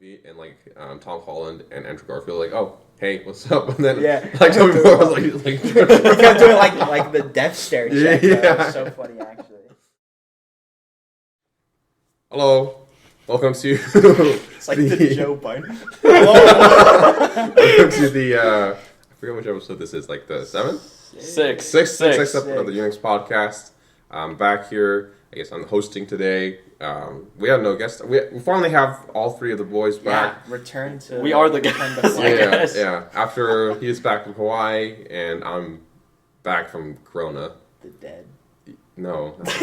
movie, and like Tom Holland and Andrew Garfield, like, oh, hey, what's up? And then like Toby Moore was like he kept doing like the death stare check. It was so funny, actually. Hello, welcome to. It's like the Joe Biden. Welcome to the. I forget which episode this is. Like the sixth episode of the Unix podcast. I'm back here. I guess I'm hosting today. We have no guests. We finally have all three of the boys back. Yeah, return to. We are the guests. Yeah. After he is back from Hawaii and I'm back from Corona. The dead. No. But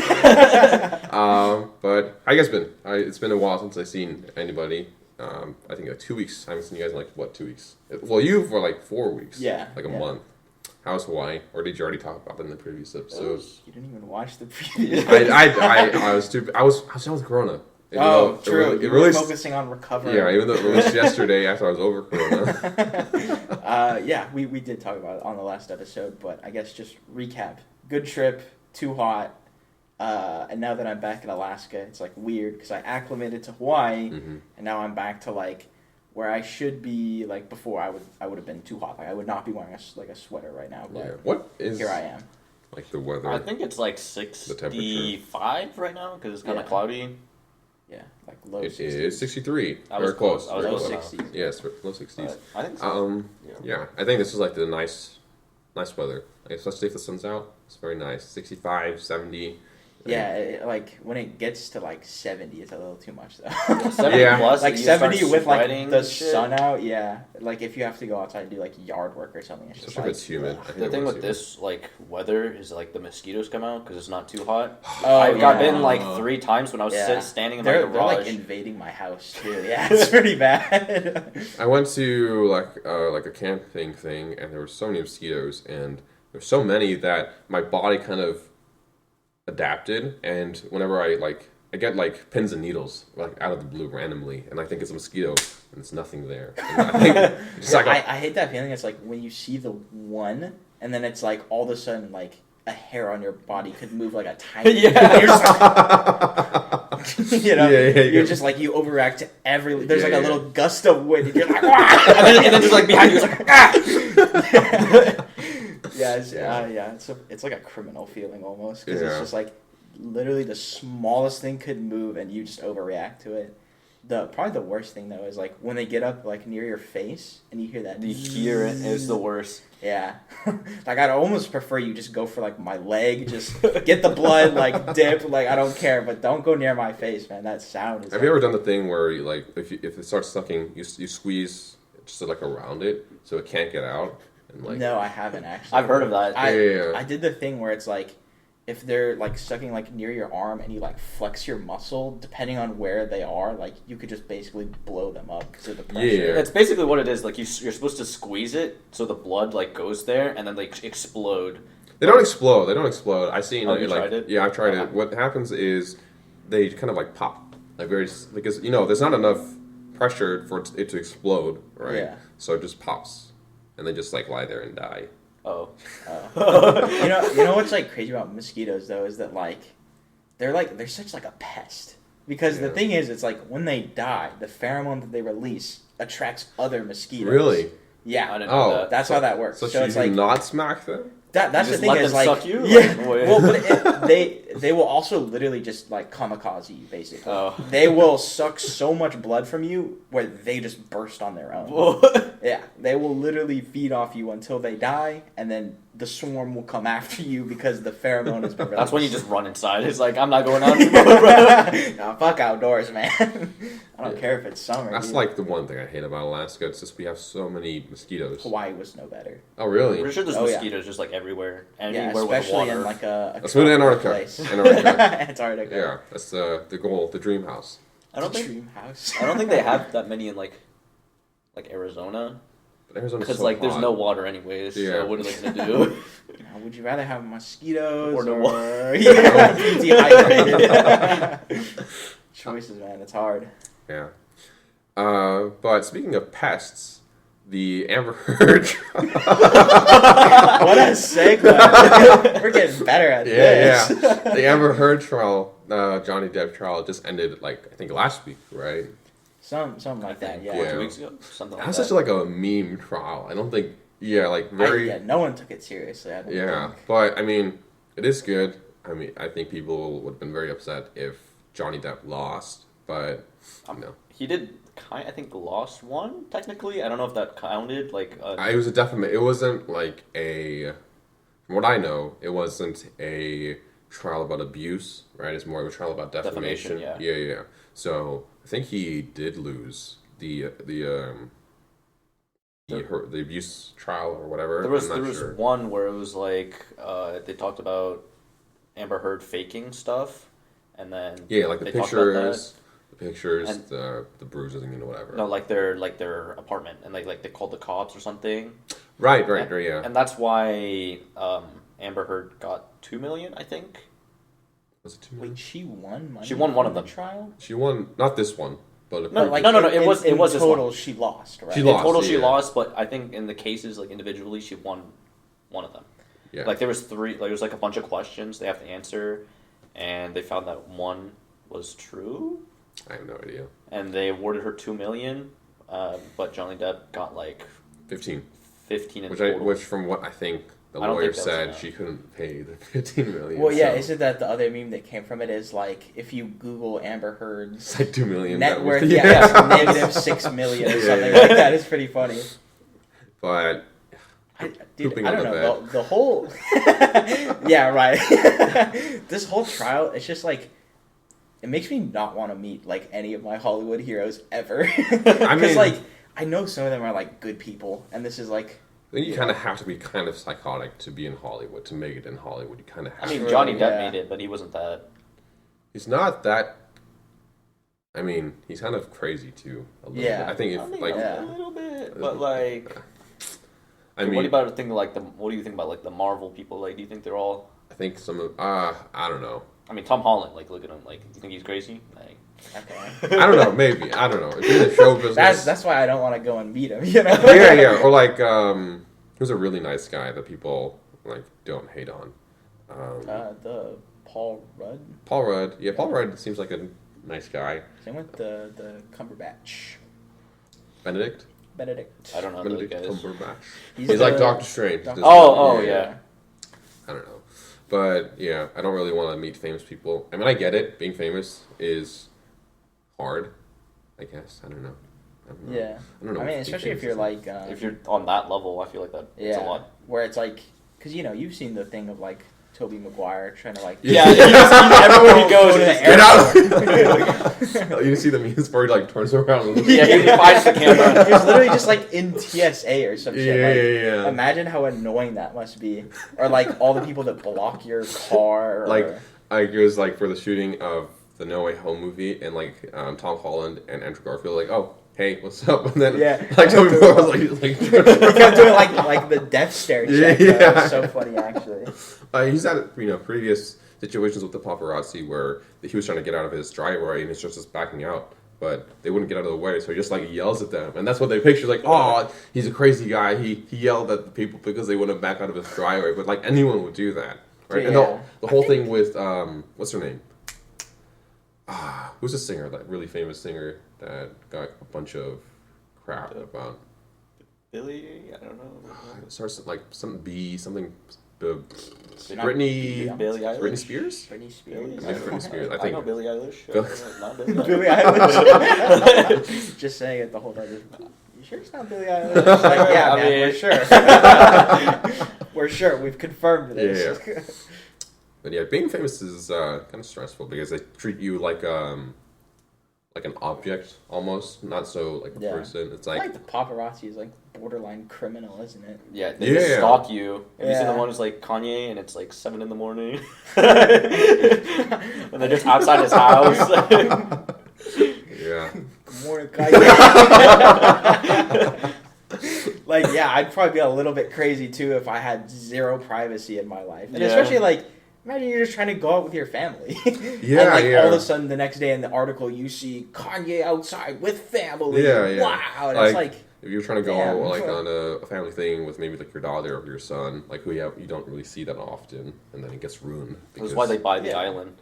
how you guys been? It's been a while since I've seen anybody. I think like 2 weeks. I haven't seen you guys in like, 2 weeks? Well, you for like 4 weeks. Yeah. Like a month. How's Hawaii? Or did you already talk about it in the previous episode? You didn't even watch the previous. I was too. I was done with Corona. True. You were focusing on recovery. Yeah, even though it released yesterday after I was over Corona. We did talk about it on the last episode, but I guess just recap. Good trip, too hot, and now that I'm back in Alaska, it's like weird because I acclimated to Hawaii, and now I'm back to like where I should be. Like before, I would have been too hot. Like I would not be wearing a sweater right now. But what is here I am. Like the weather? I think it's like 65 right now because it's kind of cloudy. Yeah, like low. It 60s. Is 63. Very close. I was low 60s. Yes, low 60s. I think so. Yeah, I think this is like the nice weather. Like, especially if the sun's out, it's very nice. 65, 70. Yeah, like when it gets to like 70, it's a little too much though. 70 plus, like 70 with like the shit. sun out. Yeah, like if you have to go outside and do like yard work or something, it's just if it's humid. The thing with this like weather is like the mosquitoes come out because it's not too hot. Oh, I got bitten like 3 times when I was standing in my garage. They're like invading my house too. Yeah, it's pretty bad. I went to like a camping thing, and there were so many mosquitoes, and there's so many that my body kind of adapted, and whenever I get like pins and needles like out of the blue randomly, and I think it's a mosquito, and it's nothing there. And I think I hate that feeling. It's like when you see the one, and then it's like all of a sudden like a hair on your body could move like a tiny. You're just like, you're just like you overreact to every. There's like a little gust of wind, and you're like, and then just like behind you, it's like ah. It's like a criminal feeling almost because it's just like literally the smallest thing could move and you just overreact to it. Probably the worst thing though is like when they get up like near your face and you hear that. You hear it. It's the worst. Yeah, like I'd almost prefer you just go for like my leg, just get the blood like dip, like I don't care, but don't go near my face, man. That sound is. Have you ever done the thing where you, like if it starts sucking, you squeeze just like around it so it can't get out? And, like, no, I haven't actually. I've heard of that. I did the thing where it's like, if they're like sucking like near your arm and you like flex your muscle, depending on where they are, like you could just basically blow them up because of the pressure. Yeah, that's basically what it is. Like you're supposed to squeeze it so the blood like goes there and then they explode. They don't explode. I seen you tried it? Yeah, I've tried it. What happens is they kind of like pop, like because there's not enough pressure for it to explode, right? Yeah. So it just pops. And they just like lie there and die. You know what's like crazy about mosquitoes though is that like they're such like a pest because the thing is it's like when they die the pheromone that they release attracts other mosquitoes. Really? Yeah. I didn't know that. That's how that works. So it's you like not smack them. That's you the thing is like suck you? Yeah. Like, well, but they will also literally just like kamikaze you basically. Oh. They will suck so much blood from you where they just burst on their own. Yeah, they will literally feed off you until they die, and then the swarm will come after you because the pheromone is released. That's when you just run inside. It's like I'm not going out anymore, bro. Nah, fuck outdoors, man. I don't care if it's summer. That's like the one thing I hate about Alaska. It's just we have so many mosquitoes. Hawaii was no better. Oh really? I'm pretty sure there's mosquitoes just like everywhere. Anywhere especially with water. in like a Let's move to Antarctica. Antarctica. Yeah, that's the goal, the dream house. I don't dream house. I don't think they have that many in like Arizona. But Arizona's Because so like there's hot. no water anyways. Yeah. So what are they gonna do? Would you rather have mosquitoes Or no or water? be dehydrated? Choices, man. It's hard. Yeah. But speaking of pests, the Amber Heard trial. What a segue. We're getting better at this. Yeah. The Amber Heard trial, Johnny Depp trial, just ended like I think last week, right? Something like that. Yeah. Yeah. 2 weeks ago, something like That was that. such like a meme trial. I don't think. Yeah, like very. Yeah, no one took it seriously. I don't Yeah, think. but I mean, it is good. I mean, I think people would have been very upset if Johnny Depp lost, but no. He did I think lost one technically. I don't know if that counted. Like It was a definite. It wasn't like a. From what I know, it wasn't a trial about abuse, right? It's more of a trial about defamation. Yeah. So I think he did lose the abuse trial or whatever. there was Sure. one where it was like they talked about Amber Heard faking stuff, and then Yeah, like the they talked about pictures, And- the bruises and whatever. no, like their apartment, and like they called the cops or something. Right, yeah. And that's why Amber Heard got $2 million, I think. Was it 2 million? Wait, she won money. She won one from of the them. It She won not this one, but No, like no. in It was this total. one. She lost, right? She In lost, total, she yeah. lost, but I think in the cases, like individually, she won one of them. yeah. Like there was three. Like there was like a bunch of questions they have to answer, and they found that one was true, I have no idea. and they awarded her $2 million. But Johnny Depp got like 15. 15 in total. Which from what I think the I don't lawyer think that was said, enough. she couldn't pay the 15 million. Well, yeah, so isn't that the other meme that came from it? Is like if you Google Amber Heard's it's like 2 million net that worth, was- yeah, it's negative 6 million or Yeah, something yeah. like that. It's pretty funny. But Dude, Pooping I on don't the know the whole. Yeah, right. This whole trial, it's just like. It makes me not want to meet like any of my Hollywood heroes ever. Because mean- like I know some of them are like good people, and this is like. I think you kind of have to be kind of psychotic to be in Hollywood, to make it in Hollywood. You kind of have I mean, to. Johnny Depp Yeah. made it, but he wasn't that. He's not that. I mean, he's kind of crazy too. A little Yeah. bit. I think I if think like, Yeah. a little bit, but like. I mean, what about a thing like the? What do you think about like the Marvel people? Like, do you think they're all? I think some of I don't know. I mean, Tom Holland. Like, look at him. Like, do you think he's crazy? Like, Okay. I don't know. Maybe I don't know. If you're in the show business, That's why I don't want to go and meet him. You know. yeah. Or like, who's a really nice guy that people like don't hate on. The Paul Rudd. Paul Rudd. Yeah, Paul Rudd seems like a nice guy. Same with the Cumberbatch. Benedict. I don't know those Benedict guys. Cumberbatch. He's He's the- like Doctor Strange. Doctor- Oh, yeah. I don't know. But yeah, I don't really want to meet famous people. I mean, I get it. Being famous is hard, I guess. I don't know. Yeah. I don't know. I mean, if especially being if you're famous like. If you're on that level, I feel like it's a lot. Where it's like, because you've seen the thing of like Tobey Maguire trying to like. Yeah, everywhere he goes, Go to it's the Get out! airport. You see the memes where he like turns around. And Yeah, he finds the camera. He was literally just like in TSA or some shit. Yeah. Imagine how annoying that must be, or like all the people that block your car. Or, Like it was like for the shooting of the No Way Home movie, and like Tom Holland and Andrew Garfield, like, oh, hey, what's up? And then Yeah. like Tobey Maguire was like he kept doing like the death stare check. Yeah. That was so funny actually. he's had previous situations with the paparazzi where he was trying to get out of his driveway and it's just backing out, but they wouldn't get out of the way, so he just like yells at them, and that's what they picture. Like, oh, he's a crazy guy. He yelled at the people because they wouldn't back out of his driveway, but like anyone would do that, right? And Yeah. the whole thing with what's her name? Who's a singer? That really famous singer that got a bunch of crap about. Billy, I don't know. It starts like something B something. Not Britney. Billie Eilish? Britney Spears. Britney Spears. Maybe Britney Spears. I I think. know Billie Eilish. Bill- Not Billie Eilish. Billie Eilish. Just saying it the whole time. You sure it's not Billie Eilish? It's like, yeah, I man, mean- we're sure. We're sure. We've confirmed this. Yeah. But yeah, being famous is kind of stressful because they treat you like an object almost, not so like a Yeah. person. It's I like like the paparazzi is like borderline criminal, isn't it? Yeah, they just Yeah. stalk you. Have you seen the Yeah. ones like Kanye and it's like 7 in the morning? And they're just outside his house. yeah. Good morning, Kanye. Like, yeah, I'd probably be a little bit crazy too if I had zero privacy in my life, and Yeah. especially like. Imagine you're just trying to go out with your family. Yeah, and like yeah. all of a sudden the next day in the article you see Kanye outside with family. Yeah, yeah. Wow. And it's like If you're trying to go Damn. like on a family thing with maybe like your daughter or your son, like who you don't really see that often, and then it gets ruined. That's why they buy the Yeah. island.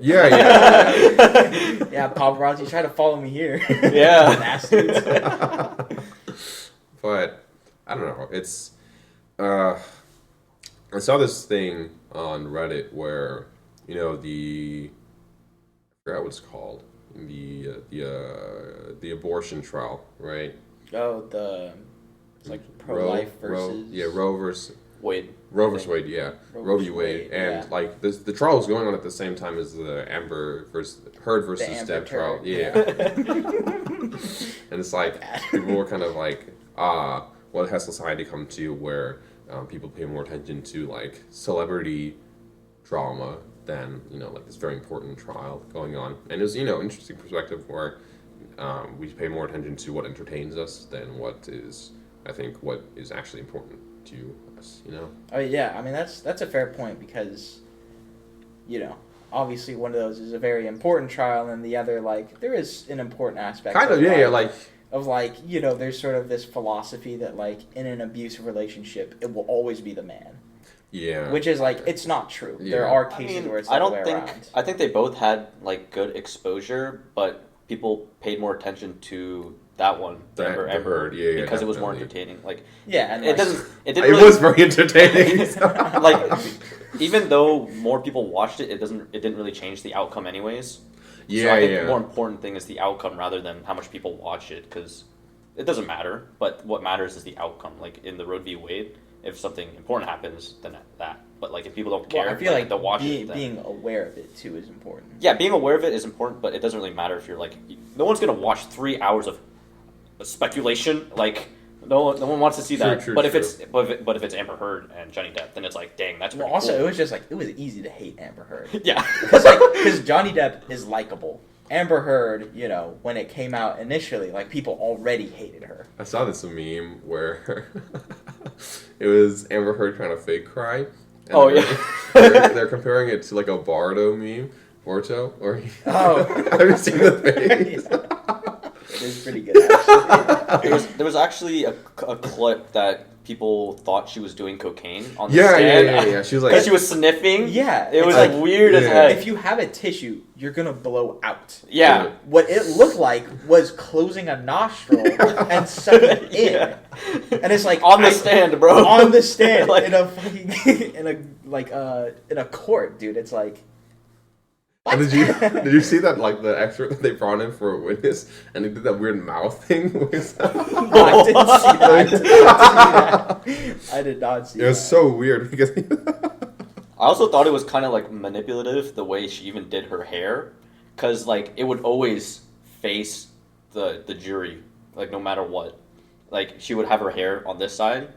Yeah. Yeah, paparazzi try to follow me here. Yeah. Bastards. But I don't know. It's I saw this thing on Reddit where I forgot what it's called, the abortion trial, right? Oh, it's like pro-life versus Roe versus Wade. Roe versus Wade, yeah. Roe v. Wade. And yeah. like the trial was going on at the same time as the Heard versus Amber Depp trial. Turd, Yeah. And it's like people were kind of like, what has society come to where people pay more attention to like celebrity drama than like this very important trial going on. And it was interesting perspective where we pay more attention to what entertains us than what is actually important to us. Oh yeah, I mean that's a fair point because, obviously one of those is a very important trial, and the other there is an important aspect. Kind of, there's sort of this philosophy that in an abusive relationship it will always be the man. Yeah. Which is it's not true. Yeah. There are cases where it's the way around. I think they both had good exposure, but people paid more attention to that one, Amber Heard, because it was more entertaining. And it it was very entertaining. Even though more people watched it, it didn't really change the outcome anyways. Yeah, so I think the more important thing is the outcome rather than how much people watch it, because it doesn't matter. But what matters is the outcome. Like in the Roe v. Wade, if something important happens, then that. But if people don't care, I feel they'll watch it. Being aware of it too is important. Yeah, being aware of it is important, but it doesn't really matter if you're no one's gonna watch 3 hours of speculation. No one wants to see that. True, but if it's Amber Heard and Johnny Depp, then it's dang, that's pretty also cool. it was just it was easy to hate Amber Heard. Yeah, because Johnny Depp is likable. Amber Heard, when it came out initially, people already hated her. I saw this meme where it was Amber Heard trying to fake cry. And they're comparing it to a Bardo meme, Borto, or have you seen the face? It is pretty good, actually. There was actually a clip that people thought she was doing cocaine on the stand. Yeah. She was because she was sniffing. Yeah, it was weird as heck. If you have a tissue, you're gonna blow out. Yeah. What it looked like was closing a nostril and sucking in. Yeah. And it's on the stand, bro. On the stand in a fucking in a court, dude. It's what? And did you see that the expert that they brought in for a witness and he did that weird mouth thing? No, I didn't see that. I did not see that. It was so weird because I also thought it was kind of manipulative the way she even did her hair, because it would always face the jury, no matter what. She would have her hair on this side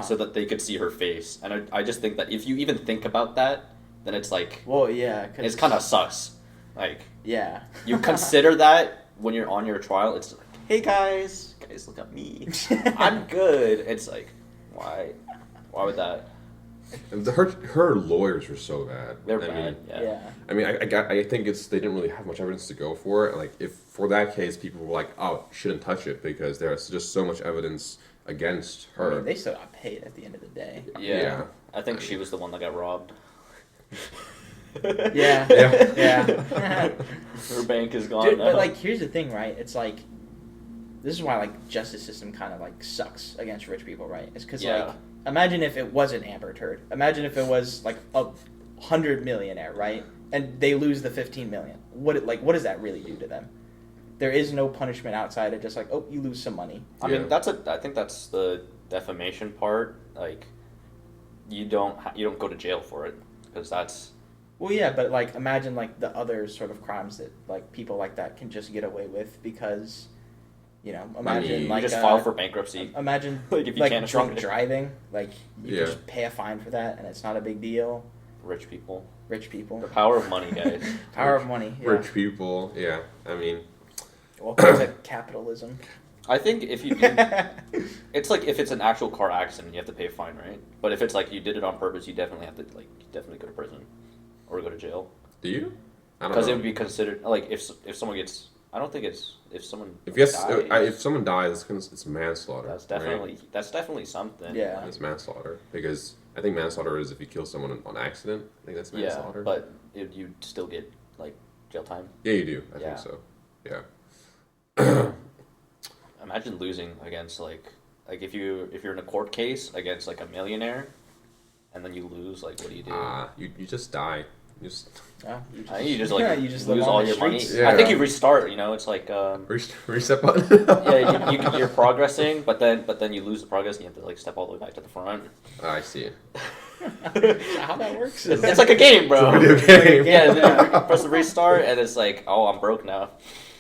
so that they could see her face, and I just think that if you even think about that, then it's well, yeah, it's kind of sus. Yeah, you consider that when you're on your trial. It's hey guys, look at me, I'm good. It's why would that? Her lawyers were so bad. They're bad. Yeah. I mean, I think they didn't really have much evidence to go for it. If for that case, people were oh, shouldn't touch it because there's just so much evidence against her. I mean, they still got paid at the end of the day. Yeah. I think she was the one that got robbed. Yeah. Her bank is gone. Dude, but here's the thing, right? It's this is why justice system kind of sucks against rich people, right? It's because imagine if it wasn't Amber Heard. Imagine if it was a 100 millionaire, right? And they lose the 15 million. What does that really do to them? There is no punishment outside of just oh, you lose some money. I mean, I think that's the defamation part. You don't go to jail for it because that's. Well, yeah, but imagine the other sort of crimes that people like that can just get away with because, imagine you just file for bankruptcy. Imagine if you can't drunk driving, you Yeah. just pay a fine for that and it's not a big deal. Rich people. The power of money, guys. Power of money. Yeah. Rich people, yeah. I mean, welcome to capitalism. I think if you do, it's if it's an actual car accident, you have to pay a fine, right? But if it's you did it on purpose, you definitely have to you definitely go to prison or go to jail. Do you? I don't know. Because it would be considered if someone gets. I don't think it's if someone. If someone dies, it's manslaughter. That's definitely something. Yeah, it's manslaughter because I think manslaughter is if you kill someone on accident. I think that's manslaughter. Yeah, but you'd still get like jail time. Yeah, you do. I Yeah. think so. Yeah. Imagine losing against like if you're in a court case against like a millionaire, and then you lose. Like, what do you do? You just die. You just I think you just like you just live lose on all the your money. streets. Yeah. I think you restart. You know, it's like reset button. yeah, you're progressing, but then you lose the progress, and you have to like step all the way back to the front. I see. How that works? It's like a game, bro. It's a video game. Yeah, then you press the restart, and it's like, oh, I'm broke now.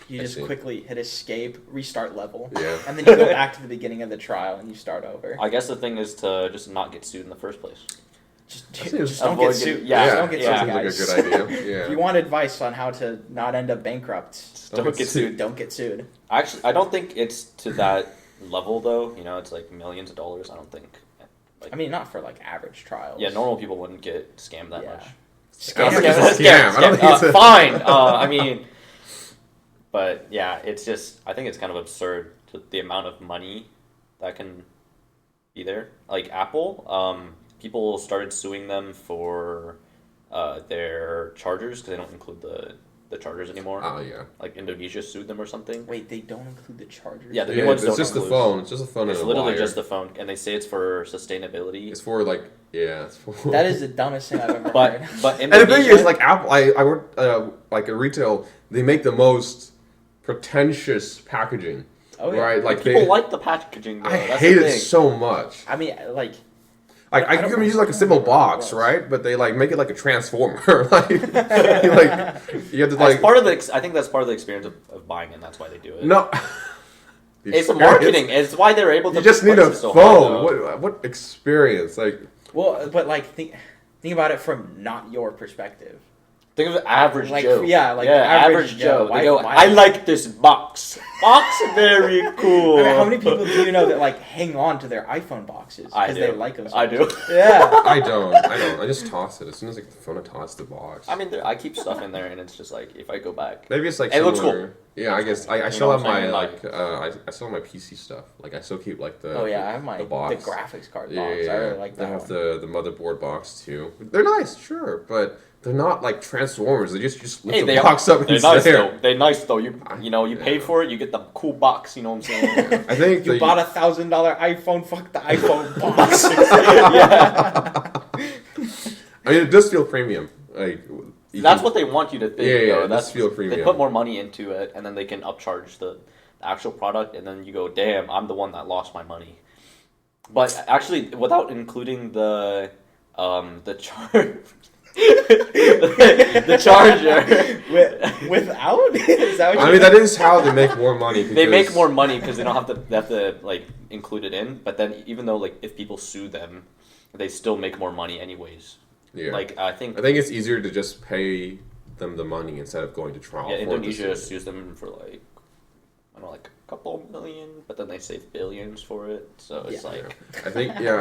You just quickly hit escape, restart level, Yeah. and then you go back to the beginning of the trial and you start over. I guess the thing is to just not get sued in the first place. Just don't get sued. Yeah, Just don't get yeah. sued, Seems guys. like a good idea. Yeah. If you want advice on how to not end up bankrupt, Don't get sued. don't get sued. Actually, I don't think it's to that level though. You know, it's like millions of dollars. I don't think. Like, I mean, not for like average trials. yeah, normal people wouldn't get scammed that much. I don't think it's a scam. I don't think it's a... Fine. I mean, but yeah, it's just. I think it's kind of absurd to the amount of money that can be there. Like Apple, people started suing them for their chargers because they don't include the chargers anymore. Oh yeah. Like Indonesia sued them or something. Wait, they don't include the chargers? Yeah, the Yeah, new ones it's don't just the include. phone. It's just a phone It's and a literally wire. just the phone, and they say it's for sustainability. It's for like it's for. That is the dumbest thing I've ever But heard. but And the thing Indonesia, is, like Apple, I work like a retail. They make the most pretentious packaging, Oh, yeah. right? Like people they, like the packaging. Though. I That's hate the it thing. so much. I mean, like, Like I don't can know. use like a simple box, right? But they like make it like a transformer. like you have to That's like part of the. I think that's part of the experience of buying it. And that's why they do it. no. It's marketing. It's why they're able to. You just need price a it so phone. high, though. What experience? Like well, but like, think about it from not your perspective. Think of average Like, Joe. yeah, like average Joe. Why- They go, why- I like this box. Box very cool. I mean, how many people do you know that like hang on to their iPhone boxes I because do. they like them? So I much? do. Yeah. I don't. I just toss it as soon as I get the phone. I toss the box. I mean, I keep stuff in there, and it's just like if I go back. Maybe it's like It looks similar- Yeah, I guess I You still know have what I'm my saying? like I still have my PC stuff. Like I still keep like the Oh yeah, I have my the the box. graphics card box. Yeah, I really like I that have one. the motherboard box too. They're nice, sure, but they're not like Transformers. They just lift Hey, the they box up and They're it's nice there. though. They're nice though. You know you paid Yeah. for it. You get the cool box. You know what I'm saying? I think You bought a $1,000 iPhone. Fuck the iPhone box. yeah. I mean, it does feel premium. Like you That's can- what they want you to think. Yeah, yeah, though. it That's does feel premium. They put more money into it, and then they can upcharge the actual product, and then you go, "Damn, I'm the one that lost my money." But actually, without including the the charger, Without? Is that what I you mean, that is how they make more money. they make because- more money because they don't have to. They have to like include it in. But then, even though like if people sue them, they still make more money anyways. Yeah. Like I think it's easier to just pay them the money instead of going to trial. yeah, for Indonesia this. sues them for like I don't know, like a couple million, but then they save billions for it. So it's Yeah. like I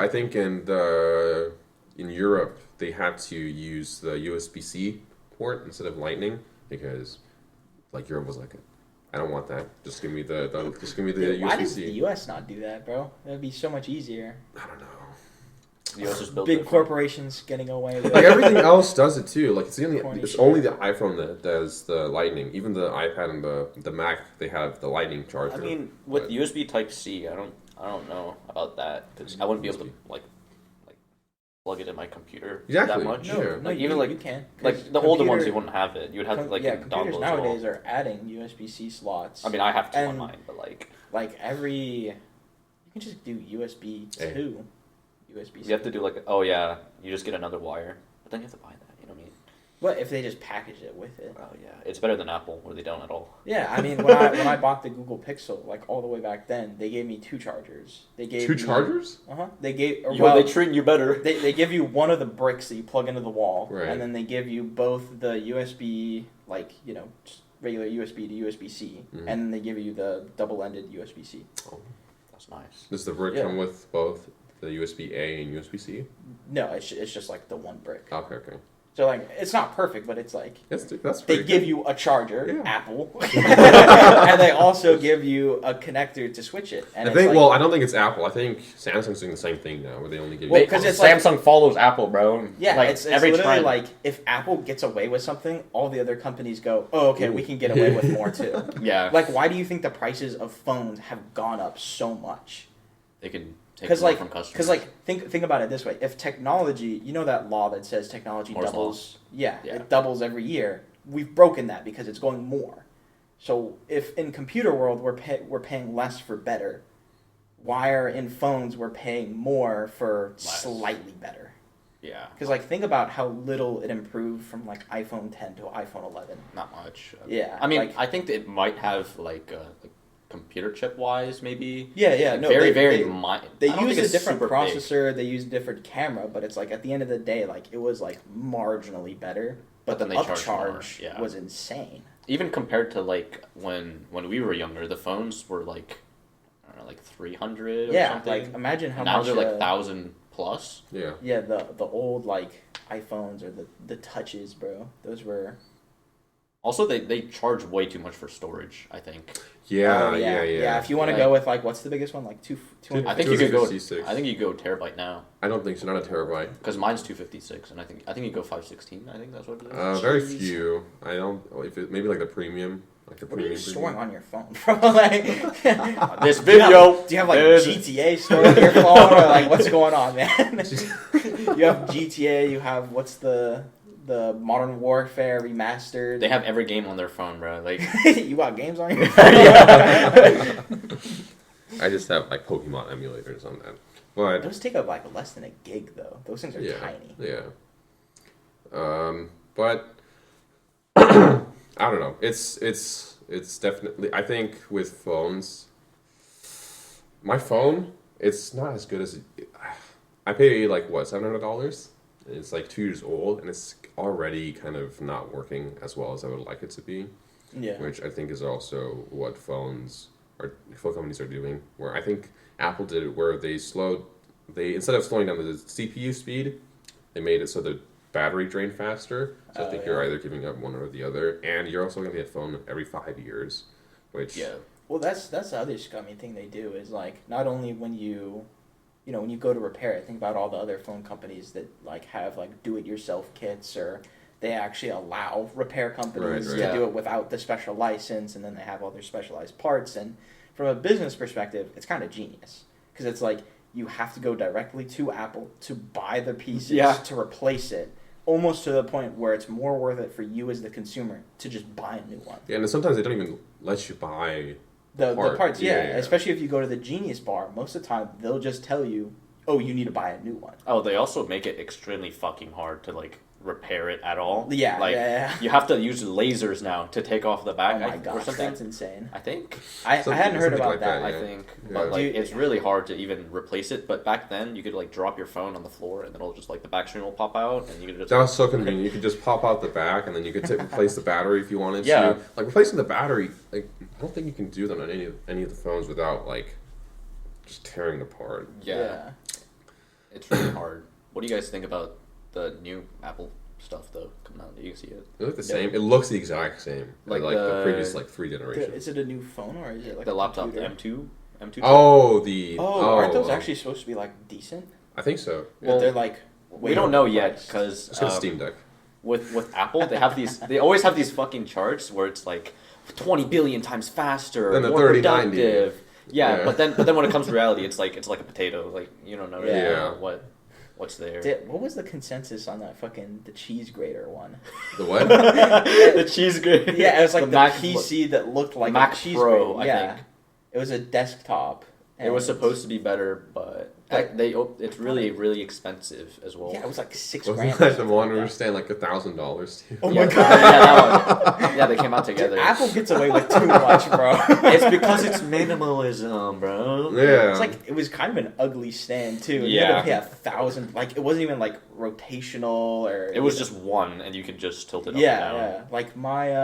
think in Europe they had to use the USB-C port instead of Lightning because like Europe was like, I don't want that. Just give me the Dude, why does USB-C. the U.S. not do that, bro? That'd be so much easier. I don't know. the US is built Big different. corporations getting away with Like everything else does it too. Like Corny it's shit. only the iPhone that does the Lightning. Even the iPad and the Mac, they have the Lightning charger. I mean, with But- USB Type C, I don't know about that because I wouldn't be able to like plug it in my computer Exactly, that much. yeah. No, Like you, even like you can. 'Cause like the older ones, computer- you wouldn't have it. You would have like yeah, a computers dongle nowadays as well. are adding USB-C slots. I mean, I have two on and- mine, but like like you can just do USB Hey. 2. USB-C. you have to do like you just get another wire, but then you have to buy that. You know what I mean? What if they just package it with it? Oh yeah, it's better than Apple where they don't at all. Yeah, I mean when I bought the Google Pixel, like all the way back then, they gave me 2 chargers. They gave two me, chargers? They gave They treat you better. they give you one of the bricks that you plug into the wall, Right. and then they give you both the USB, like just regular USB to USB-C, Mhm. and then they give you the double-ended USB-C. That's nice. Does the brick Yeah. come with both the USB-A and USB-C? No, it's just like the one brick. Okay. So like it's not perfect, but it's like That's they pretty give good. you a charger, Yeah. Apple, and they also give you a connector to switch it. And I it's think. like, Well, I don't think it's Apple. I think Samsung's doing the same thing now, where they only give Well, you. 'cause it's like- Samsung follows Apple, bro. yeah, like, it's every literally trend. like if Apple gets away with something, all the other companies go, oh, okay, we can get away with more too. Yeah, Like, why do you think the prices of phones have gone up so much? they can take Because more like, from customers. because like, think about it this way: if technology, you know that law that says technology Moore's doubles, yeah, Yeah. it doubles every year. We've broken that because it's going more. So if in computer world we're paying less for better, why are in phones we're paying more for Less. slightly better? yeah, Because like think about how little it improved from like iPhone 10 to iPhone 11. not much. Yeah, I mean, like- I think it might have like computer chip wise, maybe. Yeah, no, very they They use a different super big. processor. They use a different camera, but it's like at the end of the day, like it was like marginally better. But then the they charge more, upcharge yeah. was insane. Even compared to like when we were younger, the phones were like I don't know, like 300 or Yeah, something. like imagine how now much. they're like 1,000 plus. Yeah. Yeah, the old like iPhones or the touches, bro. Those were. Also, they charge way too much for storage. I think. Yeah, Oh, yeah. If you want to Like- go with like what's the biggest one, like 200. I think you could go. 256. I think you go terabyte now I don't think so. Not a terabyte. because mine's 256, and I think you go 516. I think that's what it is. Very Jeez. few. I don't. If it, maybe like the premium, like the What are you premium. storing on your phone, bro? Like, This do you have- video Do you have like is- GTA stored on your phone, or like what's going on, man? You have GTA. You have what's the Modern Warfare remastered. They have every game on their phone, bro. Like You got games on your phone. I just have like Pokemon emulators on that. But Those take up like less than a gig, though. Those things are yeah, tiny. yeah. But I don't know. It's definitely. I think with phones, my phone, it's not as good as. I pay like what $700. It's like 2 years old, and it's already kind of not working as well as I would like it to be. Yeah. Which I think is also what phone companies are doing. Where I think Apple did it, where they instead of slowing down the CPU speed, they made it so the battery drained faster. So I think you're either giving up one or the other, and you're also going to get a phone every 5 years, which yeah, Well, that's the other scummy thing they do is like not only when you when you go to repair it, think about all the other phone companies that like have like do-it-yourself kits, or they actually allow repair companies Right. to Yeah. do it without the special license, and then they have all their specialized parts. And from a business perspective, it's kind of genius because it's like you have to go directly to Apple to buy the pieces Yeah. to replace it, almost to the point where it's more worth it for you as the consumer to just buy a new one. yeah, and sometimes they don't even let you buy. The parts, Yeah, yeah, yeah. especially if you go to the Genius Bar, most of the time they'll just tell you, oh, you need to buy a new one. Oh, they also make it extremely fucking hard to like repair it at all. Yeah, like yeah. you have to use lasers now to take off the back. Oh my or gosh, something. that's insane. I think. I hadn't heard something about like that. that, I yeah. think, Yeah. but like Dude. it's really hard to even replace it. But back then, you could like drop your phone on the floor, and then it'll just like the back screen will pop out, and you could just. That was so convenient. You could just pop out the back, and then you could replace the battery if you wanted Yeah. to. Like replacing the battery, like I don't think you can do that on any of the phones without like just tearing it apart. Yeah, it's really hard. What do you guys think about the new Apple stuff though coming out? Do you see it? They look the same. It looks the exact same. Like Like the the- previous like 3 Dude, generations. is it a new phone or is it like The a laptop, the computer? M2. Oh, the Aren't those actually supposed to be like decent? I think so. Well, They're like We don't know yet overpriced. because Let's get a Steam Deck. with Apple, they have these. They always have these fucking charts where it's like 20 billion times faster, Then the more 3090. productive. Yeah, Yeah. but then when it comes to reality, it's like a potato. Like you don't know really Yeah. what's there. What was the consensus on that the cheese grater one? The what? The cheese grater. Yeah, it was like the, Mac PC that looked like Mac a cheese Pro, grater. I Yeah, think. it was a desktop. It was and- supposed to be better, but it's really expensive as well. Yeah, it was like $6,000. Wasn't or that the something one like where that. stand like $1,000 too? Oh yeah, my god! Yeah, that one. Yeah, they came out together. Dude, Apple gets away with too much, bro. It's because it's minimalism, bro. Yeah. It's like it was kind of an ugly stand too. You Yeah. had to pay $1,000. Like it wasn't even like rotational or. It was just one, and you could just tilt it up yeah, and down. yeah. Like my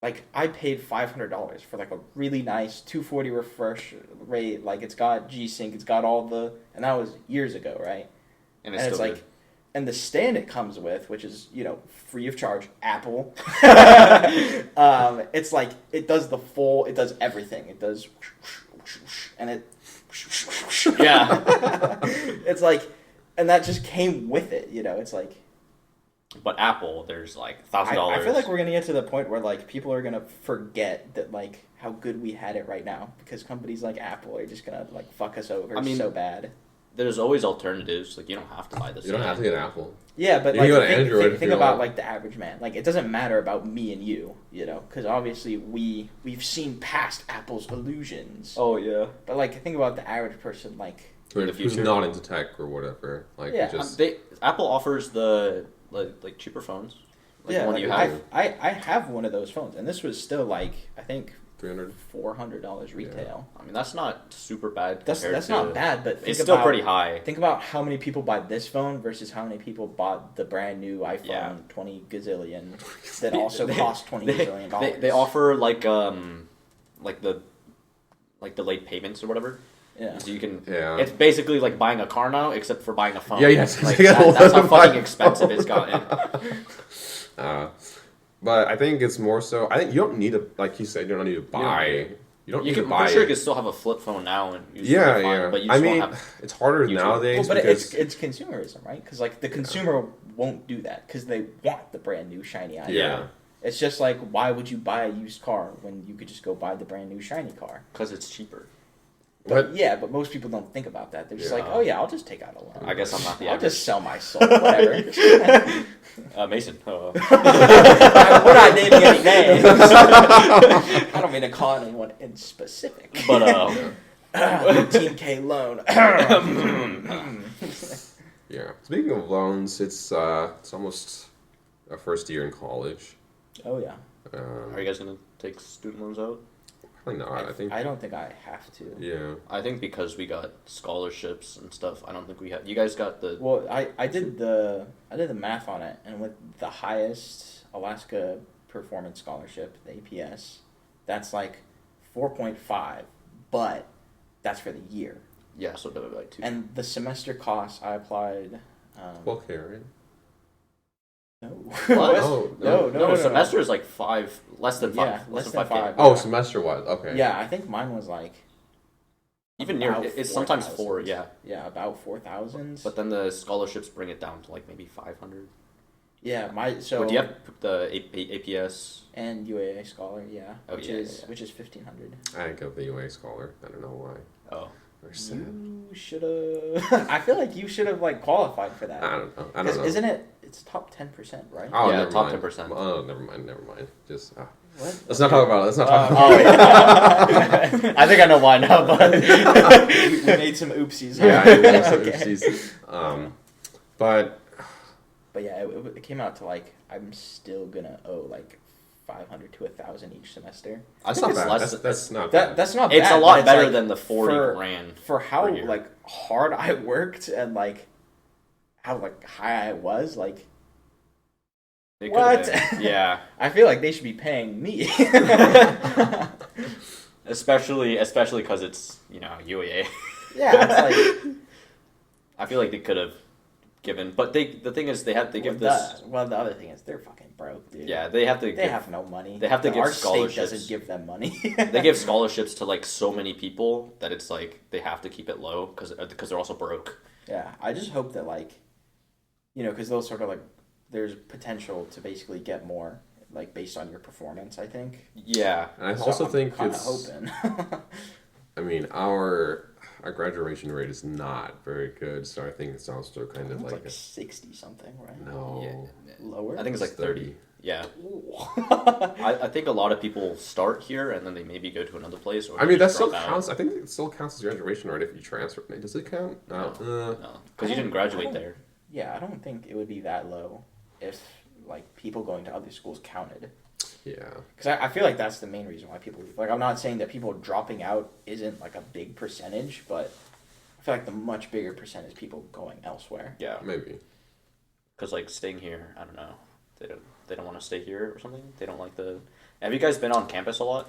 like I paid $500 for like a really nice 240 refresh rate. Like it's got G Sync, it's got all the, and that was years ago, right? And And it's it's still like and the stand it comes with, which is, you know, free of charge, Apple. It's like it does it does everything. It does, and it, Yeah. it's like, and that just came with it. You know, it's like. But Apple, there's like $1,000. I feel like we're gonna get to the point where like people are gonna forget that like how good we had it right now because companies like Apple are just gonna like fuck us over so bad. There's always alternatives. Like you don't have to buy this. You don't have to get an Apple. Yeah, but You like can go to Android if think you about want. like the average man. Like it doesn't matter about me and you know, because obviously we've seen past Apple's illusions. Oh yeah. But like think about the average person. Like In the Who's future. not into tech or whatever. Like, Yeah. just... Apple offers the like cheaper phones. Like yeah, the one like, you have. I have one of those phones, and this was still like I think $300. $400 retail. I mean that's not super bad. That's compared to, not bad, but it's still pretty high. Think about how many people buy this phone versus how many people bought the brand new iPhone 20 gazillion that also cost $20 gazillion. They offer like the delayed payments or whatever. Yeah. So you can. Yeah. It's basically like buying a car now, except for buying a phone. Yeah, yes. Like, Yeah, that's how buy- fucking expensive it's gotten. But I think it's more so. I think you don't need to, like you said, you don't need to buy. You don't need to I'm buy. pretty sure you it. can still have a flip phone now and use it Yeah, for fun, yeah. But you I just mean, won't have. it's harder YouTube. nowadays Well, but because it's consumerism, right? Because like the consumer won't do that because they want the brand new shiny iPhone. Yeah. It's just like why would you buy a used car when you could just go buy the brand new shiny car? Because it's cheaper. But but most people don't think about that. They're just like, Yeah. oh yeah, I'll just take out a loan. I guess I'm not the I'll average. just sell my soul, whatever. Mason. We're not naming any names. I don't mean to call anyone in specific. But Team K loan. yeah. Speaking of loans, it's almost our first year in college. Oh yeah. are you guys gonna take student loans out? Probably not. I think. I don't think I have to. Yeah. I think because we got scholarships and stuff. I don't think we have. You guys got the. Well, I did the math on it, and with the highest Alaska Performance Scholarship, the APS, that's like 4.5, but that's for the year. Yeah, so divided by 2. And the semester costs, I applied. 12K, right? No. What? Oh, No. semester is like 5, less than 5. Yeah, less than 5K. five. Oh, semester wise. Okay. Yeah, I think mine was like. Even near, about it's sometimes 4,000. 4, yeah. Yeah, about 4,000. But then the scholarships bring it down to like maybe 500. Yeah, But do you have the APS? and UAA Scholar, yeah, Oh, which yeah, is yeah. which is 1,500. I didn't go the UA scholar. I don't know why. Oh. Very sad. You should have. I feel like you should have like qualified for that. I don't know. I don't 'Cause know. isn't it? It's top 10%, right? Oh, Yeah, never top mind. 10%. Oh, never mind. Just What? let's not talk about it. Let's not talk about Oh, yeah. I think I know why now, but. we made some oopsies. it. Yeah, I know some Okay. oopsies. But But yeah, it came out to like I'm still gonna owe like 500 to 1,000 each semester. that's think not it's bad. less- That's not That bad. that's not It's bad. a lot but better like, than the 40 for- grand. for how per year. like hard I worked and like how like high I was. Like They could've what? been- Yeah. I feel like they should be paying me. Especially because it's, UAA. Yeah, it's like I feel like they could have given, but the thing is they give this. Well, the other thing is they're fucking broke, dude. Yeah, they have to. They have no money. They have to give our state scholarships. doesn't give them money. They give scholarships to like so many people that it's like they have to keep it low because they're also broke. Yeah, I just hope that like, because they'll sort of like, there's potential to basically get more, like based on your performance. I think. Yeah, And I So also I'm think kinda it's. hoping. I mean, our graduation rate is not very good, so I think it's also kind of It's like like 60 something, right? no. yeah. Lower. I think it's like 30. Yeah, Ooh. I think a lot of people start here and then they maybe go to another place. Or I they mean, that just still drop out. counts. I think it still counts as graduation rate if you transfer. Does it count? No. No, because you didn't graduate there. Yeah, I don't think it would be that low if like people going to other schools counted. Yeah. Because I feel like that's the main reason why people leave. Like, I'm not saying that people dropping out isn't like a big percentage, but I feel like the much bigger percent is people going elsewhere. Yeah, Maybe. because like staying here, I don't know. They don't want to stay here or something. They don't like the. Have you guys been on campus a lot?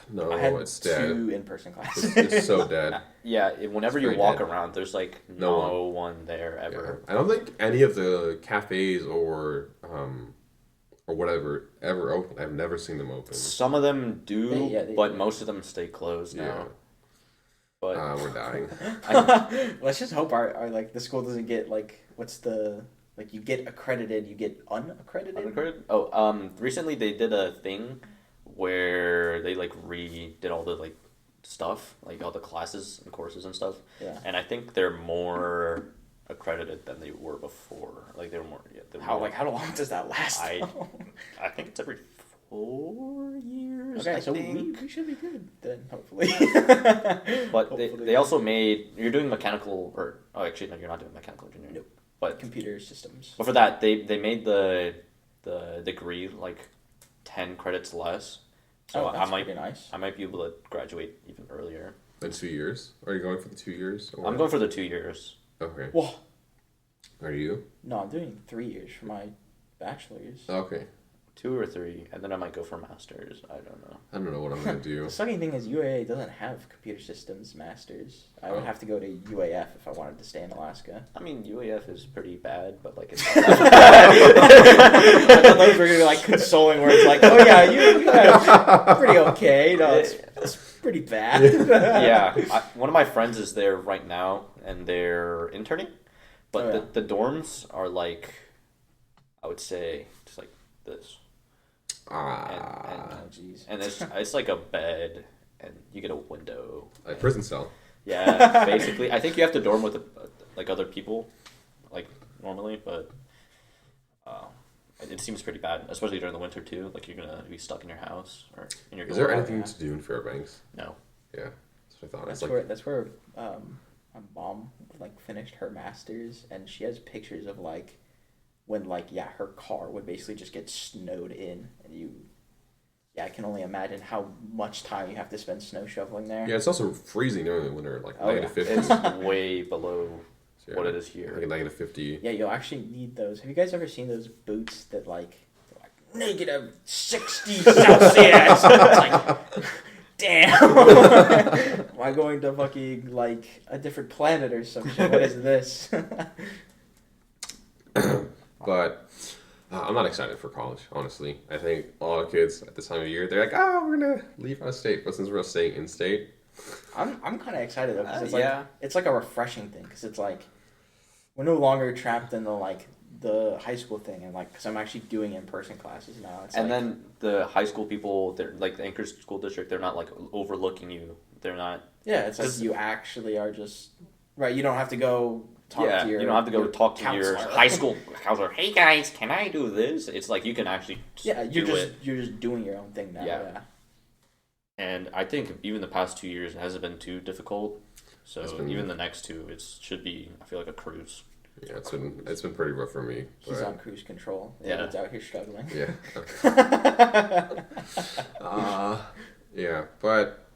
No, I had it's dead. 2 in-person classes. It's so dead. Yeah, whenever It's you very walk dead. around, there's like No no one there ever. Yeah. I don't think any of the cafes or whatever ever open. I've never seen them open. Some of them do, They but do. most of them stay closed now. Yeah. But We're dying. Let's just hope our like the school doesn't get like what's the like you get accredited, you get unaccredited. unaccredited? Oh, recently they did a thing where they like redid all the like stuff, like all the classes and courses and stuff. Yeah. And I think they're more accredited than they were before. Like they were more. Yeah, they're How more, like how long does that last? I think it's every 4 years. Okay, I so think. we should be good then, hopefully. But Hopefully. they also made you're doing mechanical or oh actually no you're not doing mechanical engineering. Nope. But Computer systems. for that they made the degree like 10 credits less. So Oh, that's I pretty nice. might be able to graduate even earlier. In 2 years? Are you going for the 2 years? Or... I'm going for the 2 years. Okay. Whoa. Are you? No, I'm doing 3 years for my bachelor's. Okay. 2 or 3, and then I might go for masters. I don't know. I don't know what I'm gonna The do. sucking thing is UAA doesn't have computer systems masters. I would Oh. have to go to UAF if I wanted to stay in Alaska. I mean, UAF is pretty bad, but like it's. I thought those were gonna be like consoling words, like, "Oh yeah, you have pretty okay." No, it's pretty bad. Yeah, one of my friends is there right now, and they're interning, but Oh, yeah. the dorms are like, I would say, just like this, Oh jeez. and it's like a bed, and you get a window. A prison cell. Yeah, basically, I think you have to dorm with like other people, like normally, but it seems pretty bad, especially during the winter too. Like you're gonna be stuck in your house or in your. Is there dorm. anything to do in Fairbanks? No. Yeah, that's what I thought. That's It's where like my mom like finished her masters, and she has pictures of like when like her car would basically just get snowed in, and I can only imagine how much time you have to spend snow shoveling there. yeah, it's also freezing during the winter, like Oh, negative yeah. 50. It's way below Yeah, what it is here. like a negative 50. Yeah, you'll actually need those. Have you guys ever seen those boots that like negative 60 Celsius? It's like, damn. Am I going to fucking like a different planet or some shit? What is this? But I'm not excited for college, honestly. I think a lot of kids at this time of year, they're like, "Oh, we're gonna leave out of state," but since we're staying in state, I'm kind of excited though because Yeah. it's like a refreshing thing because it's like we're no longer trapped in the high school thing and like because I'm actually doing in-person classes now. It's And like, then the high school people, they're like the Anchorage School District, they're not like overlooking you. They're not. yeah, it's like 'cause- you actually are just right. You don't have to go talk to your. you don't have to go talk to your counselor. high school counselor. Hey guys, can I do this? It's like you can actually Yeah, do it. you're just doing your own thing now. Yeah. Yeah. And I think even the past 2 years it hasn't been too difficult. So It's been- even the next 2, it should be. I feel like a cruise. yeah, it's been pretty rough for me. He's but- on cruise control. Yeah. He's out here struggling. Yeah. Yeah, but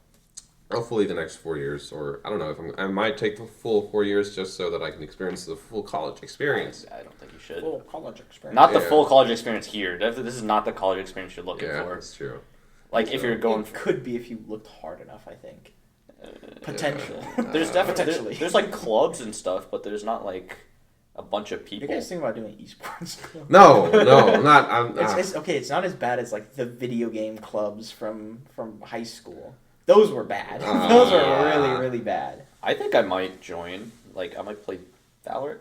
hopefully the next 4 years, or I don't know if I might take the full 4 years just so that I can experience the full college experience. I don't think you should. Full college experience. Not the Yeah. full college experience here. This is not the college experience you're looking Yeah, for. that's true. Like if you're going It could be if you looked hard enough. I think. Potential. There's definitely Potentially. there's like clubs and stuff, but there's not like a bunch of You people. guys think about doing esports? No, I'm not. It's okay. It's not as bad as like the video game clubs from high school. Those were bad. Those were really really bad. I think I might join. Like I might play Valorant,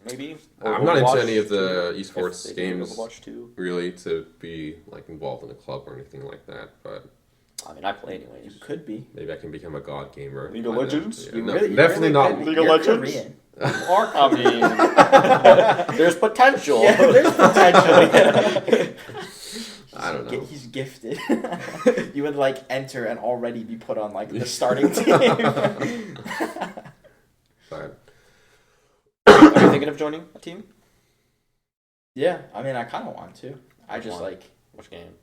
maybe. Or I'm not into Overwatch any of the 2, esports if they do games Overwatch 2. really to be like involved in a club or anything like that. But I mean, I play You anyways. could be. maybe I can become a god gamer. League of by then. Legends? Yeah, You no, really, you definitely really not. could be. League of You're Legends? Korean. I mean, there's potential. Yeah, there's potential. I don't know. He's gifted. You would like enter and already be put on like the starting team. But Are you thinking of joining a team? Yeah, I mean, I kind of want to. I Which just one? like. Which game?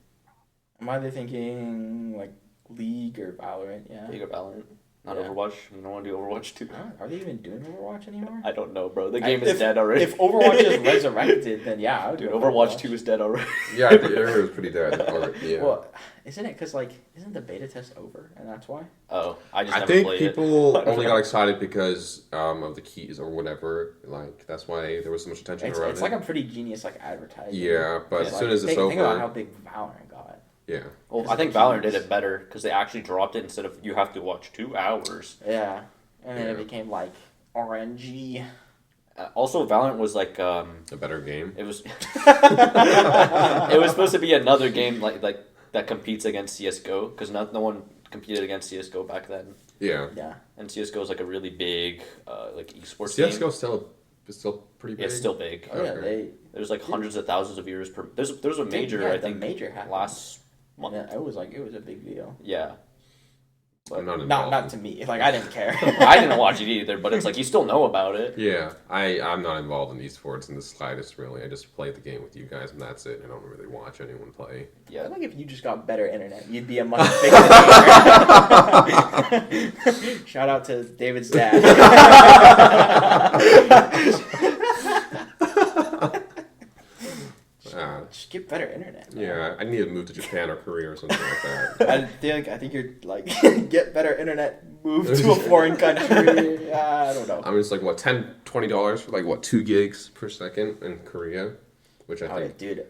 I'm either thinking like League or Valorant. Yeah. League or Valorant? Not Yeah. Overwatch. You don't want to do Overwatch 2. Are they even doing Overwatch anymore? I don't know, bro. The game is dead already. If Overwatch is resurrected, then yeah, I would Dude, go Overwatch 2 is dead already. Yeah, I heard it was pretty dead. Yeah. Well, isn't it because isn't the beta test over, and that's why? Oh, I just I never think played people it. only got excited because of the keys or whatever. Like that's why there was so much attention around It's it. like a pretty genius advertising. Yeah, but It's as soon as it's think about how over, big Valorant got. yeah. Well, I think Valorant did it better because they actually dropped it instead of you have to watch 2 hours. Yeah, and then it Yeah. became like RNG. Also, Valorant was like A better game. it was it was supposed to be another game like that competes against CS:GO because no one competed against CS:GO back then, Yeah. Yeah. and CS:GO is like a really big like esports CS:GO game. is still pretty big. It's still big. Oh yeah, Okay. There's like hundreds of thousands of viewers per. There's a major yeah, I the think major happened. last month. Yeah, it was a big deal. Yeah. I'm not Not involved. to me. I didn't care. I didn't watch it either, but it's like you still know about it. Yeah, I'm not involved in esports in the slightest, really. I just play the game with you guys, and that's it. I don't really watch anyone play. I Yeah. feel like if you just got better internet, you'd be a much bigger gamer. Shout out to David's dad. Just get better internet. Man. Yeah, I need to move to Japan or Korea or something like that. I think you're like get better internet, move to a foreign country. I don't know. I mean, it's like what $10-$20 for like what 2 gigs per second in Korea, which I Oh, think. dude,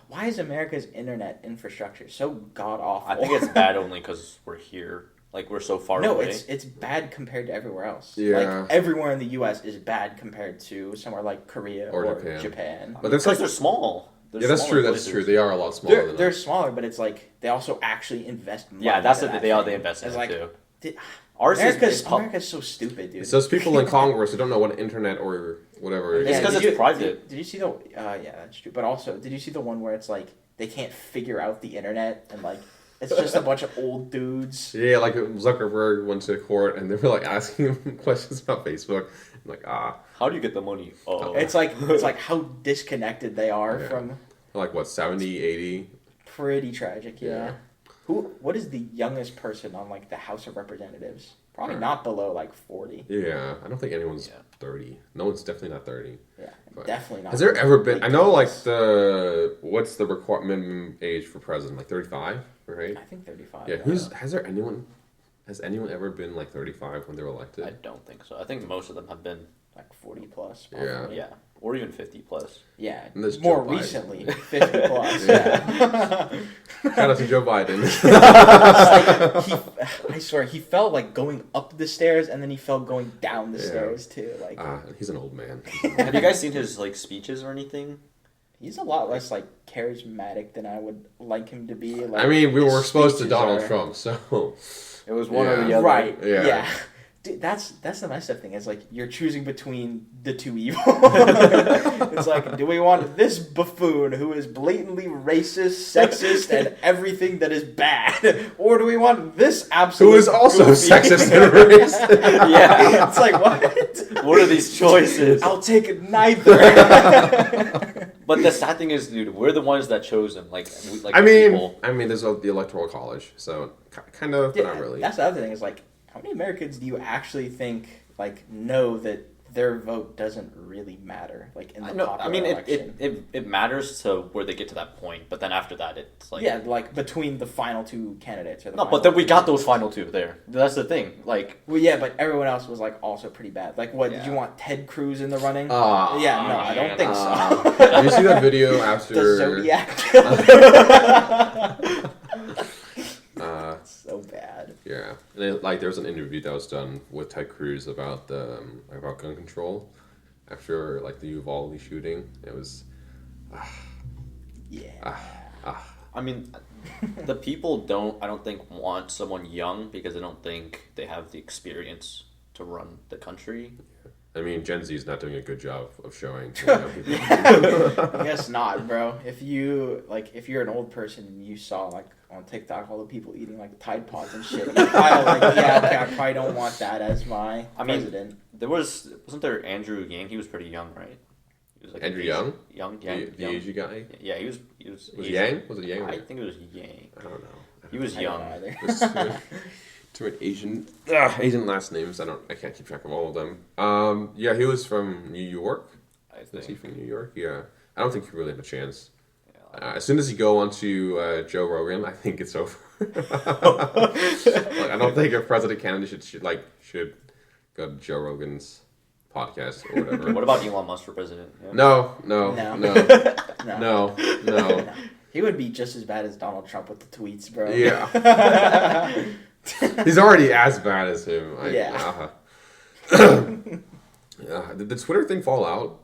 why is America's internet infrastructure so god awful? I think it's bad only because we're here. Like we're so far No, away. it's bad compared to everywhere else. Yeah. Like everywhere in the U.S. is bad compared to somewhere like Korea Or or Japan. Japan. But that's because like they're small. They're yeah, that's smaller true. That's places. true. They are a lot smaller than They're us. smaller, but it's like they also actually invest money. Yeah, that's into the that they are. thing. They invest in It's it like, too. Did, Ours America's so stupid, dude. It's those people in Congress who don't know what internet or whatever. It's 'cause did it's you- private. Did you see the? Yeah, that's true. But also, did you see the one where it's like they can't figure out the internet and like it's just a bunch of old dudes. Yeah, like Zuckerberg went to court and they were like asking him questions about Facebook. I'm like, How do you get the money? Oh, It's like how disconnected they are Yeah. from. like what 70, 80? Pretty tragic, yeah. Yeah. What is the youngest person on like the House of Representatives? Probably Right. not below like 40. Yeah, I don't think anyone's Yeah. 30. No one's definitely not 30. Yeah, But- definitely not. Has there ever been? I know like ridiculous. what's the minimum age for president? Like 35, right? I think 35. Yeah. Has anyone ever been like 35 when they were elected? I don't think so. I think most of them have been Like 40 plus. Yeah. Probably. yeah, or even 50 plus. Yeah. And there's More Joe Biden. recently, 50 plus. Yeah. Shout out to Joe Biden. I swear, he felt like going up the stairs and then he felt going down the Yeah. stairs too. Like He's an old man. Have you guys seen his like speeches or anything? he's a lot less like charismatic than I would like him to be. Like, I mean, we his were exposed to speeches Donald are- Trump, so It was one or Yeah. the other. Right. Yeah. Yeah. Dude, that's the messed up thing. Is like you're choosing between the two evils. It's like, do we want this buffoon who is blatantly racist, sexist, and everything that is bad, or do we want this absolute who is also goofy- sexist and racist? Yeah. It's like what? What are these choices? I'll take neither. But the sad thing is, dude, we're the ones that chose him. Like I the mean, people. there's the electoral college, so kind of, but not really. That's the other thing. Is like, how many Americans do you actually think like know that their vote doesn't really matter? Like in the popular I mean, election. it matters to where they get to that point, but then after that, it's like yeah, like between the final two candidates. Or the No, final but then we two got those final two there. That's the thing. Like, Well, yeah, but everyone else was like also pretty bad. Like, what did Yeah. you want Ted Cruz in the running? Ah, Yeah, no, I don't think so. Did you see that video after? The Zodiac killer. So bad. Yeah, and there was an interview that was done with Ted Cruz about about gun control after like the Uvalde shooting. It was Yeah. I mean, the people I don't think, want someone young because they don't think they have the experience to run the country. I mean, Gen Z is not doing a good job of showing. People. I guess not, bro. If you're an old person and you saw like on TikTok all the people eating like Tide Pods and shit, you're probably like, yeah, okay, I probably don't want that as my president. Wasn't there Andrew Yang? He was pretty young, right? He was like Andrew Yang? Young, The young. Asian guy? Yeah, he was. Was it Yang? Was it Yang? I think it was Yang. I don't know. He was I don't young. know either. Too many Asian last names. I can't keep track of all of them. Yeah, he was from New York. Is he from New York? Yeah. I don't think he really have a chance. As soon as you go onto Joe Rogan, I think it's over. I don't think a president candidate should go to Joe Rogan's podcast or whatever. What about Elon Musk for president? Yeah. No. He would be just as bad as Donald Trump with the tweets, bro. Yeah. He's already as bad as him. Did the Twitter thing fall out?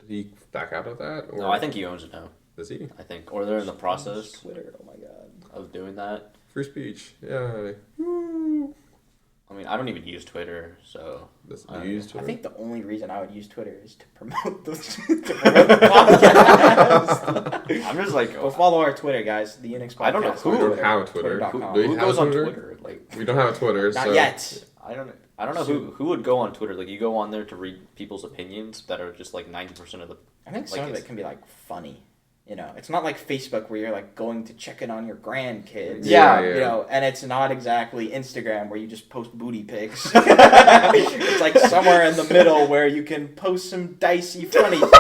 Did he back out of that? Or? No, I think he owns it now. Does he? I think. Or they're in the process Twitter, oh my god. of doing that. Free speech. Yeah. I mean, I don't even use Twitter, so... You use Twitter? I think the only reason I would use Twitter is to promote the podcast. I'm just like... Well, follow our Twitter, guys. The Unix podcast. I don't know who. We don't have a Twitter. Who goes on Twitter? Like, we don't have a Twitter, Not yet. I don't know who would go on Twitter. Like, you go on there to read people's opinions that are just like 90% of the... I think some of it can be, like, funny. You know, it's not like Facebook where you're like going to check in on your grandkids. Yeah. You know, and it's not exactly Instagram where you just post booty pics. It's like somewhere in the middle where you can post some dicey, funny things.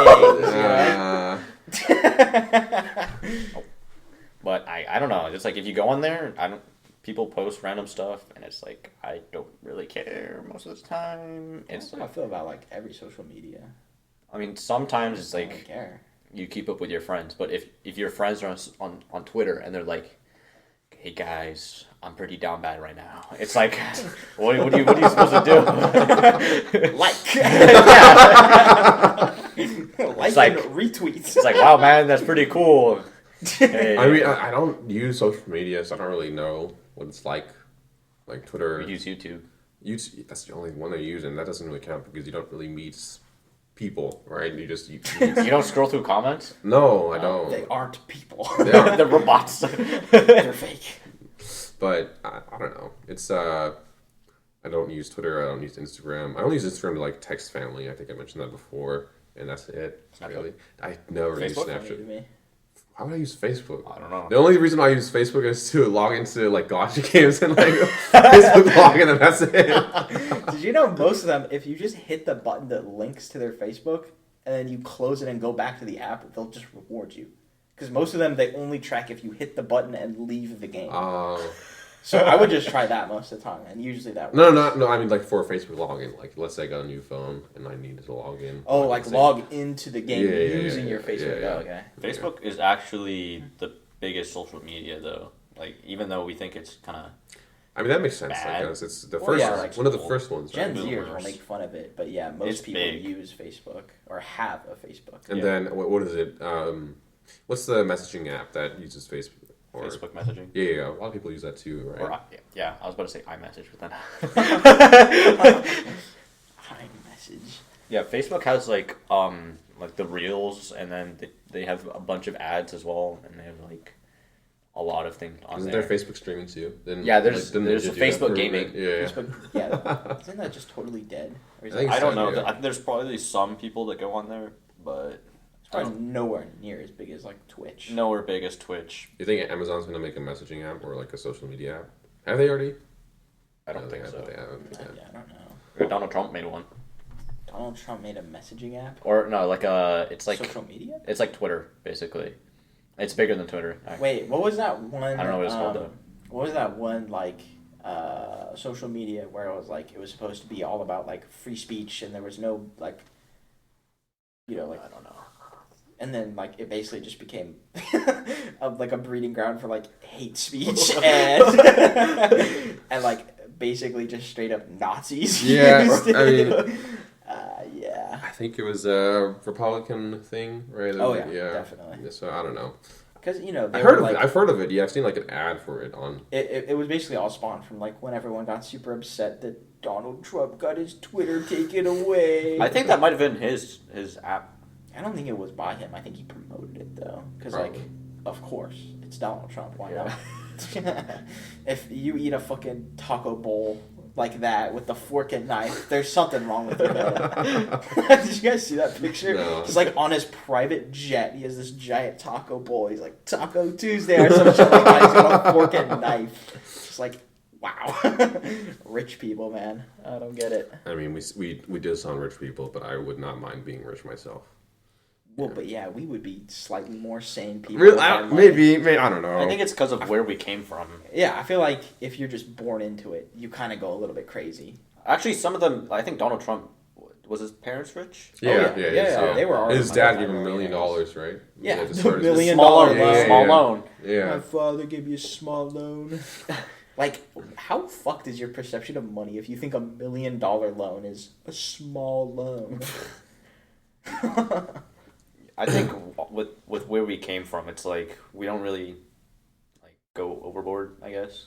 But I don't know. It's like if you go on there, people post random stuff, and it's like I don't really care most of the time. That's how I feel about like every social media. I mean, sometimes it's I like. don't care. You keep up with your friends, but if your friends are on Twitter and they're like, "Hey guys, I'm pretty down bad right now," it's like, what are you supposed to do? Like, like and retweets. It's like, wow, man, that's pretty cool. Hey. I mean, I don't use social media, so I don't really know what it's like. Like Twitter. We use YouTube. YouTube. That's the only one I use, and that doesn't really count because you don't really meet people, right? You You don't scroll through comments? No, I don't. They aren't people. They're robots. They're fake. But I don't know. It's I don't use Twitter. I don't use Instagram. I only use Instagram to like text family. I think I mentioned that before, and that's it. Really, I never use Snapchat. Why would I use Facebook? I don't know. The only reason I use Facebook is to log into like gotcha games and like Facebook login, and that's it. Did you know most of them, if you just hit the button that links to their Facebook and then you close it and go back to the app, they'll just reward you. Because most of them, they only track if you hit the button and leave the game. So I would just try that most of the time, and usually that works. No. I mean, like for a Facebook login, like let's say I got a new phone and I needed to log in. Oh, like log into the game using your Facebook. Yeah. Oh, okay. Facebook is actually the biggest social media, though. Like, even though we think it's kind of. I mean, that makes sense. Bad. Like, it's the first one of the first ones. Gen Right? Zers will make fun of it, but yeah, most people big. use Facebook or have a Facebook. And then what is it? What's the messaging app that uses Facebook? Facebook messaging. Yeah. A lot of people use that too, right? Or, I was about to say iMessage, but then. iMessage. Yeah, Facebook has like the Reels, and then they have a bunch of ads as well, and they have like a lot of things on Isn't there. there Facebook streaming too? There's Facebook gaming. Yeah. Facebook, isn't that just totally dead? Or is I don't know. Yeah. There's probably some people that go on there, but it's probably nowhere near as big as like Twitch. nowhere big as Twitch. You think Amazon's gonna make a messaging app or like a social media app? Have they already? I don't think so. They haven't. Yeah, I don't know. Donald Trump made one. Donald Trump made a messaging app? Or no, it's like social media? It's like Twitter, basically. It's bigger than Twitter. Wait, what was that one? I don't know what it's called though. What was that one like social media where it was supposed to be all about like free speech and there was no like, you know, like I don't know. And then like it basically just became like a breeding ground for like hate speech and and like basically just straight up Nazis. Yeah, I mean, yeah. I think it was a Republican thing, right? Oh yeah, definitely. Yeah, so I don't know. Because you know, I've heard of it. Yeah, I've seen like an ad for it on. It was basically all spawned from like when everyone got super upset that Donald Trump got his Twitter taken away. I think that might have been his app. I don't think it was by him. I think he promoted it though, because like, of course, it's Donald Trump. Why not? If you eat a fucking taco bowl like that with the fork and knife, there's something wrong with your head. Did you guys see that picture? No. He's like on his private jet. He has this giant taco bowl. He's like Taco Tuesday or some shit like that. He's got a fork and knife. Just like, Wow. Rich people, man. I don't get it. I mean, we did sound rich people, but I would not mind being rich myself. Well, but yeah, we would be slightly more sane people. Really? Maybe, I don't know. I think it's because of where we came from. Yeah, I feel like if you're just born into it, you kind of go a little bit crazy. Actually, some of them, I think Donald Trump, was his parents rich? Yeah. They were already his dad gave him $1 million, right? Yeah, To start $1 million Small loan. loan. Small loan. Yeah. My father gave you a small loan. Like, how fucked is your perception of money if you think $1 million loan is a small loan? I think with where we came from, it's like we don't really like go overboard, I guess.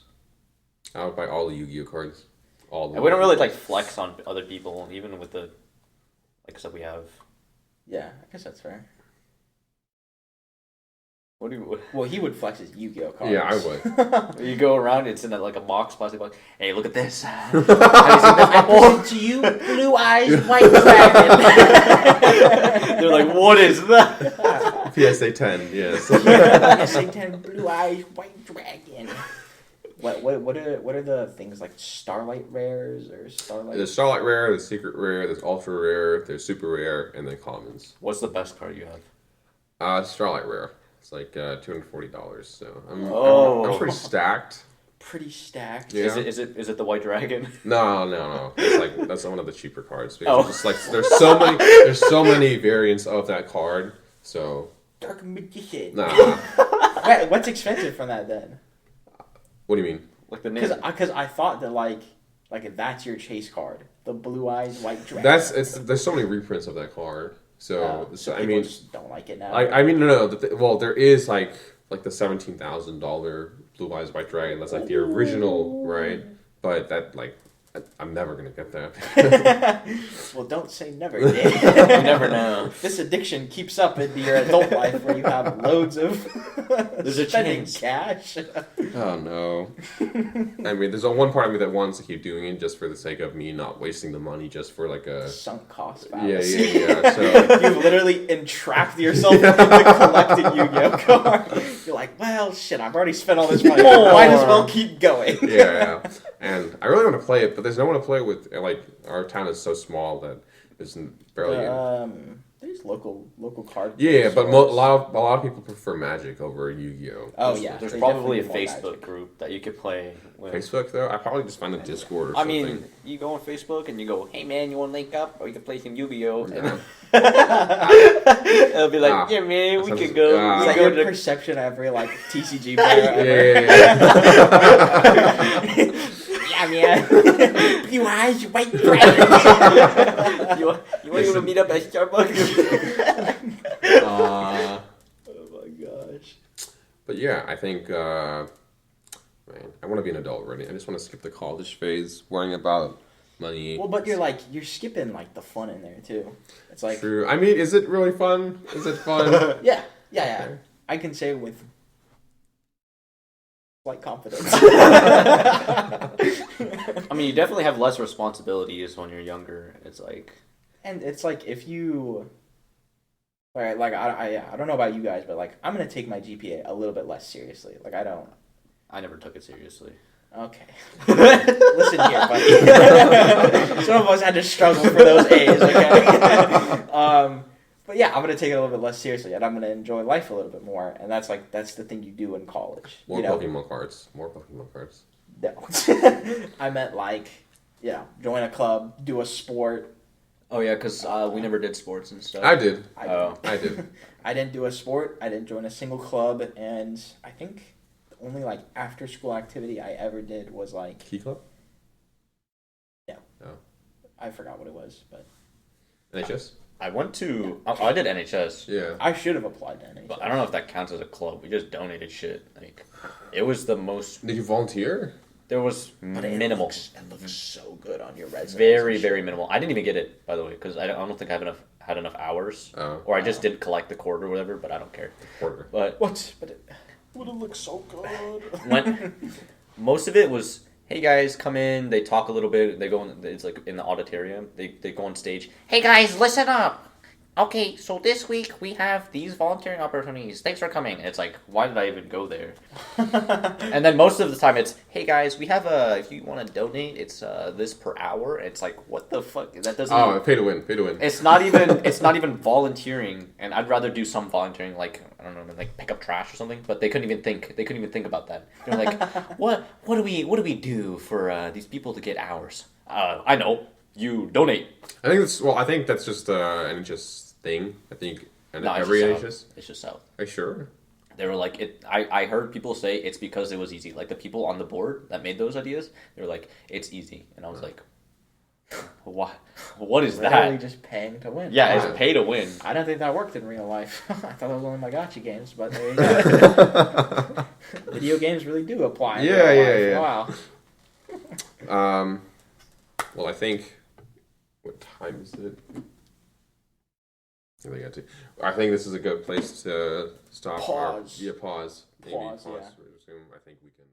I would buy all the Yu-Gi-Oh cards. And we don't really like flex on other people, even with the like stuff we have. Yeah, I guess that's fair. What do you? Well, he would flex his Yu-Gi-Oh cards. Yeah, I would. You go around, it's in like a plastic box. Hey, look at this. Have you seen this I apple? present to you, Blue Eyes White Dragon. They're like, what is that? PSA 10, yes. PSA 10 Blue Eyes White Dragon. What are the things like Starlight Rares or Starlight? There's Starlight Rare, there's Secret Rare, there's Ultra Rare, there's Super Rare, and then Commons. What's the best card you have? Starlight Rare. It's like $240, so I'm pretty stacked. Pretty stacked. Yeah. Is it the White Dragon? No. That's one of the cheaper cards. Because it's like there's so many variants of that card. So Dark Magician. nah. Wait, what's expensive from that then? What do you mean? Like the name? Because I thought that like that's your chase card, the Blue Eyes White Dragon. There's so many reprints of that card. So I mean, just don't like it now. I mean no. Well, there is like the $17,000 Blue Eyes White Dragon. That's like the original, right? But that I'm never gonna get that. Well, don't say never, Dan. You never know. This addiction keeps up into your adult life where you have loads of There's a spending chance. cash. Oh no. I mean, there's one part of me that wants to keep doing it just for the sake of me not wasting the money just for like a Sunk cost yeah. fallacy. So You've literally entrapped yourself into collecting Yu-Gi-Oh cards. You're like, well, shit, I've already spent all this money. Might as well keep going. yeah. And I really want to play it, but there's no one to play with. Like our town is so small that there's barely. There's local card. Yeah, but a stores. lot of people prefer Magic over Yu-Gi-Oh. Oh yeah, There's they probably a definitely Facebook more Magic. group that you could play with. Facebook though, I probably just find a Discord or I something. mean, you go on Facebook and you go, "Hey man, you want to link up, or you can play some Yu-Gi-Oh." Yeah. It'll be like, "Yeah man, we could go." Ah. Is we that go your to the perception of every like TCG player ever? Yeah, man. Blue Eyes White Dragon. you want to meet up at Starbucks? Oh my gosh. But yeah, I think, man, I want to be an adult already. I just want to skip the college phase, worrying about money. Well, but you're skipping like the fun in there too. It's like True. I mean, is it really fun? Is it fun? yeah. I can say with slight confidence. I mean, you definitely have less responsibilities when you're younger. It's like, And it's like if you, like I don't know about you guys, but like I'm gonna take my GPA a little bit less seriously. Like I never took it seriously. Okay. Listen here, buddy. Some of us had to struggle for those A's, okay? But yeah, I'm gonna take it a little bit less seriously, and I'm gonna enjoy life a little bit more. And that's the thing you do in college. More you know? Pokemon cards. More Pokemon cards. No. I meant like, join a club, do a sport. Oh yeah, because we never did sports and stuff. I did. I did. I didn't do a sport. I didn't join a single club, and I think the only like after school activity I ever did was like Key Club? No. Oh. I forgot what it was, but NHS? I went to. I did NHS. Yeah. I should have applied to NHS. But I don't know if that counts as a club. We just donated shit. Like, it was the most. Did you volunteer? There was But it minimal. looks so good on your resume. Very, very minimal. I didn't even get it, by the way, because I don't think I had enough hours, Oh. or I just didn't collect the cord or whatever. But I don't care. Quarter. But What? But it would have looked so good. when most of it was, hey guys, come in. They talk a little bit. They go in. It's like in the auditorium. They go on stage. Hey guys, listen up. okay, so this week we have these volunteering opportunities. Thanks for coming. And it's like, why did I even go there? And then most of the time it's, hey guys, we have if you want to donate, it's this per hour. It's like, what the fuck? That doesn't. Oh, pay to win. It's not even volunteering, and I'd rather do some volunteering, like I don't know, like pick up trash or something. But they couldn't even think about that. They're like, what do we do for these people to get hours? I know, you donate. I think that's just an NHS thing. I think every NHS. It's just South. Are you sure? They were like it. I heard people say it's because it was easy. Like the people on the board that made those ideas, they were like, it's easy, and I was like, what is Literally that? just paying to win. Yeah, Wow. it's pay to win. I don't think that worked in real life. I thought it was only my gotcha games, but there you go. Video games really do apply. In real life. Wow. Well, I think. What time is it? I think this is a good place to stop. Pause. Pause. Maybe Pause, pause. yeah. I think we can.